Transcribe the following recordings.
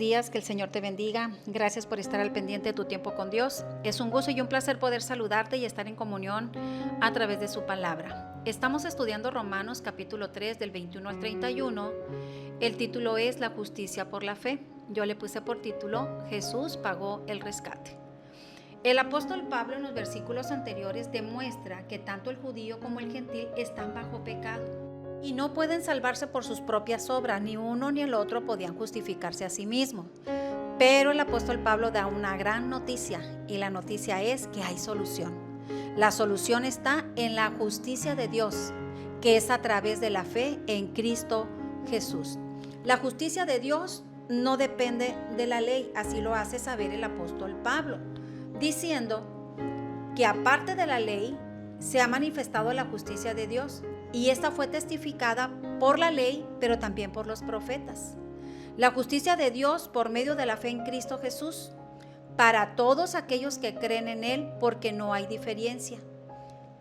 días, que el Señor te bendiga. Gracias por estar al pendiente de tu tiempo con Dios. Es un gusto y un placer poder saludarte y estar en comunión a través de su palabra. Estamos estudiando Romanos capítulo 3 del 21 al 31. El título es La justicia por la fe. Yo le puse por título Jesús pagó el rescate. El apóstol Pablo en los versículos anteriores demuestra que tanto el judío como el gentil están bajo pecado y no pueden salvarse por sus propias obras, ni uno ni el otro podían justificarse a sí mismos. Pero el apóstol Pablo da una gran noticia, y la noticia es que hay solución. La solución está en la justicia de Dios, que es a través de la fe en Cristo Jesús. La justicia de Dios no depende de la ley, así lo hace saber el apóstol Pablo, diciendo que aparte de la ley se ha manifestado la justicia de Dios, y esta fue testificada por la ley, pero también por los profetas. La justicia de Dios por medio de la fe en Cristo Jesús, para todos aquellos que creen en Él, porque no hay diferencia.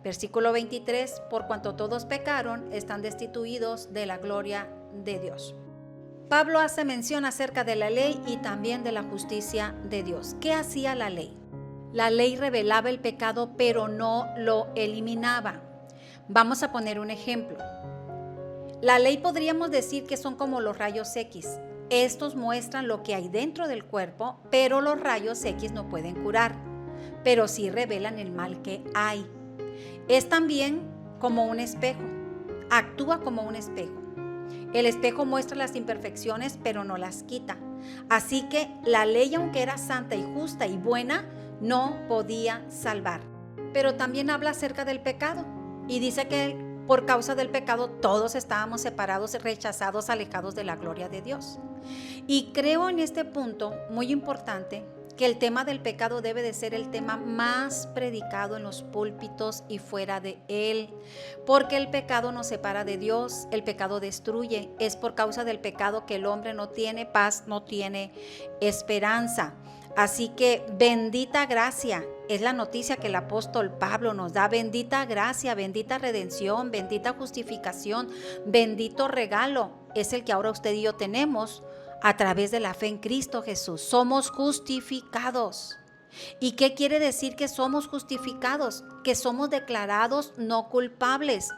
Versículo 23, por cuanto todos pecaron, están destituidos de la gloria de Dios. Pablo hace mención acerca de la ley y también de la justicia de Dios. ¿Qué hacía la ley? La ley revelaba el pecado, pero no lo eliminaba. Vamos a poner un ejemplo. La ley podríamos decir que son como los rayos X. Estos muestran lo que hay dentro del cuerpo, pero los rayos X no pueden curar, pero sí revelan el mal que hay. Es también como un espejo, actúa como un espejo. El espejo muestra las imperfecciones, pero no las quita. Así que la ley, aunque era santa y justa y buena, no podía salvar. Pero también habla acerca del pecado y dice que por causa del pecado todos estábamos separados, rechazados, alejados de la gloria de Dios. Y creo en este punto muy importante que el tema del pecado debe de ser el tema más predicado en los púlpitos y fuera de él, porque el pecado nos separa de Dios, el pecado destruye. Es por causa del pecado que el hombre no tiene paz, no tiene esperanza. Así que bendita gracia es la noticia que el apóstol Pablo nos da. Bendita gracia, bendita redención, bendita justificación, bendito regalo es el que ahora usted y yo tenemos a través de la fe en Cristo Jesús. Somos justificados. ¿Y qué quiere decir que somos justificados? Que somos declarados no culpables.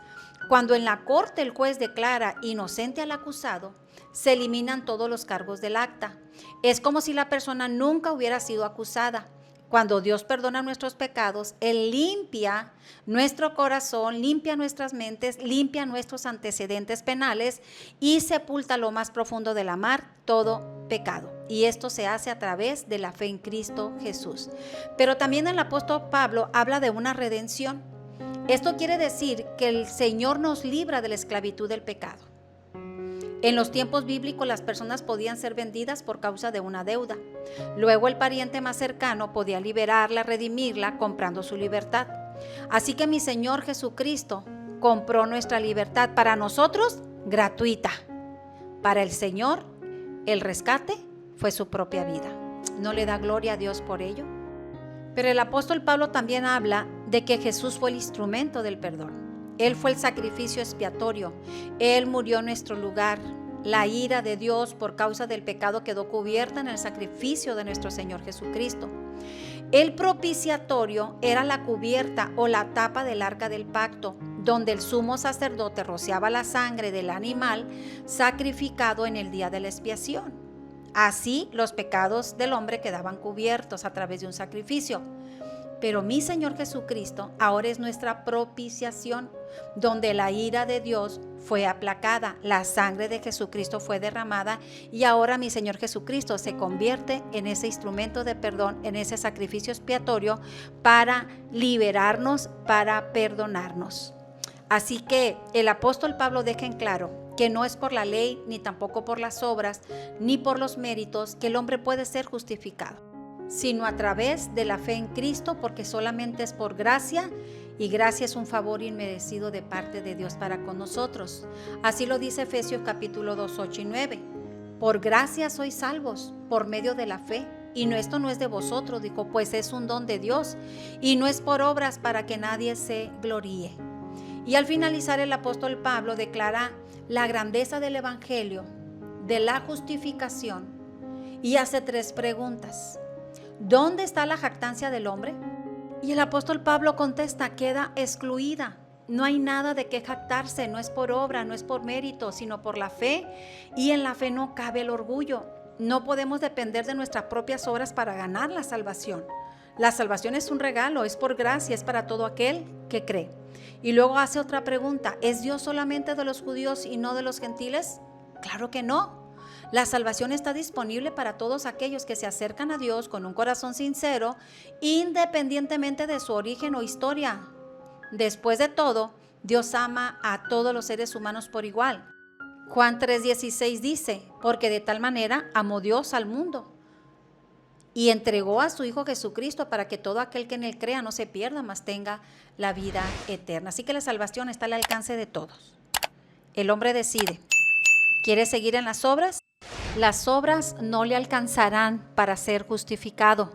Cuando en la corte el juez declara inocente al acusado, se eliminan todos los cargos del acta. Es como si la persona nunca hubiera sido acusada. Cuando Dios perdona nuestros pecados, Él limpia nuestro corazón, limpia nuestras mentes, limpia nuestros antecedentes penales y sepulta lo más profundo de la mar todo pecado. Y esto se hace a través de la fe en Cristo Jesús. Pero también el apóstol Pablo habla de una redención. Esto quiere decir que el Señor nos libra de la esclavitud del pecado. En los tiempos bíblicos las personas podían ser vendidas por causa de una deuda. Luego el pariente más cercano podía liberarla, redimirla, comprando su libertad. Así que mi Señor Jesucristo compró nuestra libertad para nosotros gratuita. Para el Señor, el rescate fue su propia vida. ¿No le da gloria a Dios por ello? Pero el apóstol Pablo también habla de que Jesús fue el instrumento del perdón. Él fue el sacrificio expiatorio. Él murió en nuestro lugar. La ira de Dios por causa del pecado quedó cubierta en el sacrificio de nuestro Señor Jesucristo. El propiciatorio era la cubierta o la tapa del arca del pacto, donde el sumo sacerdote rociaba la sangre del animal sacrificado en el día de la expiación. Así los pecados del hombre quedaban cubiertos a través de un sacrificio. Pero mi Señor Jesucristo ahora es nuestra propiciación, donde la ira de Dios fue aplacada, la sangre de Jesucristo fue derramada y ahora mi Señor Jesucristo se convierte en ese instrumento de perdón, en ese sacrificio expiatorio para liberarnos, para perdonarnos. Así que el apóstol Pablo deja en claro que no es por la ley, ni tampoco por las obras, ni por los méritos que el hombre puede ser justificado, sino a través de la fe en Cristo, porque solamente es por gracia, y gracia es un favor inmerecido de parte de Dios para con nosotros. Así lo dice Efesios capítulo 2, 8 y 9. Por gracia sois salvos, por medio de la fe, y esto no es de vosotros, dijo, pues es un don de Dios, y no es por obras para que nadie se gloríe. Y al finalizar el apóstol Pablo declara la grandeza del evangelio, de la justificación, y hace 3 preguntas. ¿Dónde está la jactancia del hombre? Y el apóstol Pablo contesta, queda excluida. No hay nada de qué jactarse, no es por obra, no es por mérito, sino por la fe, y en la fe no cabe el orgullo. No podemos depender de nuestras propias obras para ganar la salvación. La salvación es un regalo, es por gracia, es para todo aquel que cree. Y luego hace otra pregunta, ¿es Dios solamente de los judíos y no de los gentiles? Claro que no. La salvación está disponible para todos aquellos que se acercan a Dios con un corazón sincero, independientemente de su origen o historia. Después de todo, Dios ama a todos los seres humanos por igual. Juan 3:16 dice, porque de tal manera amó Dios al mundo y entregó a su Hijo Jesucristo para que todo aquel que en él crea no se pierda, mas tenga la vida eterna. Así que la salvación está al alcance de todos. El hombre decide, ¿quiere seguir en las obras? Las obras no le alcanzarán para ser justificado.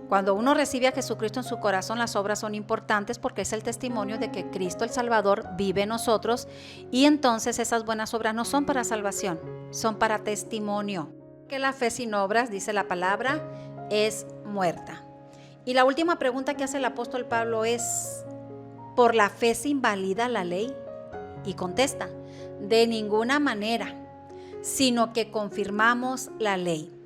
Cuando uno recibe a Jesucristo en su corazón, las obras son importantes porque es el testimonio de que Cristo el Salvador vive en nosotros, y entonces esas buenas obras no son para salvación, son para testimonio. Que la fe sin obras, dice la palabra, es muerta. Y la última pregunta que hace el apóstol Pablo es, ¿por la fe se invalida la ley? Y contesta, de ninguna manera, sino que confirmamos la ley.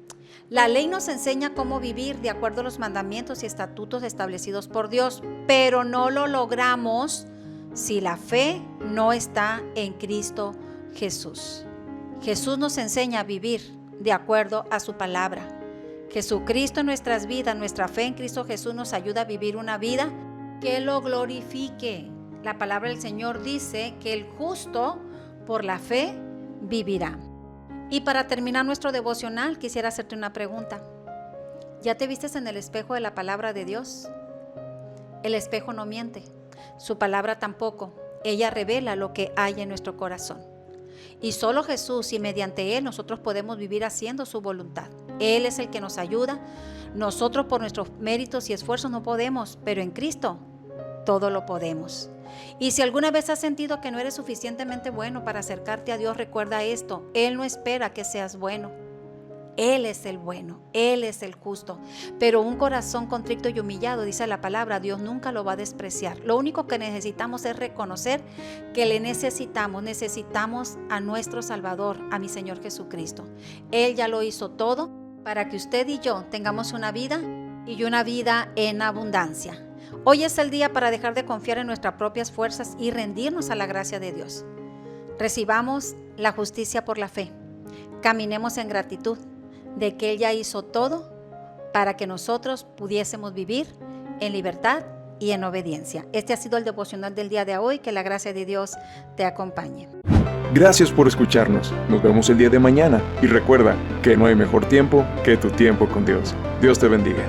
La ley nos enseña cómo vivir de acuerdo a los mandamientos y estatutos establecidos por Dios, pero no lo logramos si la fe no está en Cristo Jesús. Jesús nos enseña a vivir de acuerdo a su palabra. Jesucristo en nuestras vidas, nuestra fe en Cristo Jesús nos ayuda a vivir una vida que lo glorifique. La palabra del Señor dice que el justo por la fe vivirá. Y para terminar nuestro devocional, quisiera hacerte una pregunta. ¿Ya te vistes en el espejo de la palabra de Dios? El espejo no miente, su palabra tampoco. Ella revela lo que hay en nuestro corazón. Y solo Jesús, y mediante Él nosotros podemos vivir haciendo su voluntad. Él es el que nos ayuda. Nosotros por nuestros méritos y esfuerzos no podemos, pero en Cristo todo lo podemos. Y si alguna vez has sentido que no eres suficientemente bueno para acercarte a Dios, recuerda esto, Él no espera que seas bueno. Él es el bueno, Él es el justo, pero un corazón contrito y humillado, dice la palabra, Dios nunca lo va a despreciar. Lo único que necesitamos es reconocer que le necesitamos a nuestro Salvador, a mi Señor Jesucristo. Él ya lo hizo todo para que usted y yo tengamos una vida y una vida en abundancia. Hoy es el día para dejar de confiar en nuestras propias fuerzas y rendirnos a la gracia de Dios. Recibamos la justicia por la fe. Caminemos en gratitud de que Él ya hizo todo para que nosotros pudiésemos vivir en libertad y en obediencia. Este ha sido el devocional del día de hoy. Que la gracia de Dios te acompañe. Gracias por escucharnos. Nos vemos el día de mañana y recuerda que no hay mejor tiempo que tu tiempo con Dios. Dios te bendiga.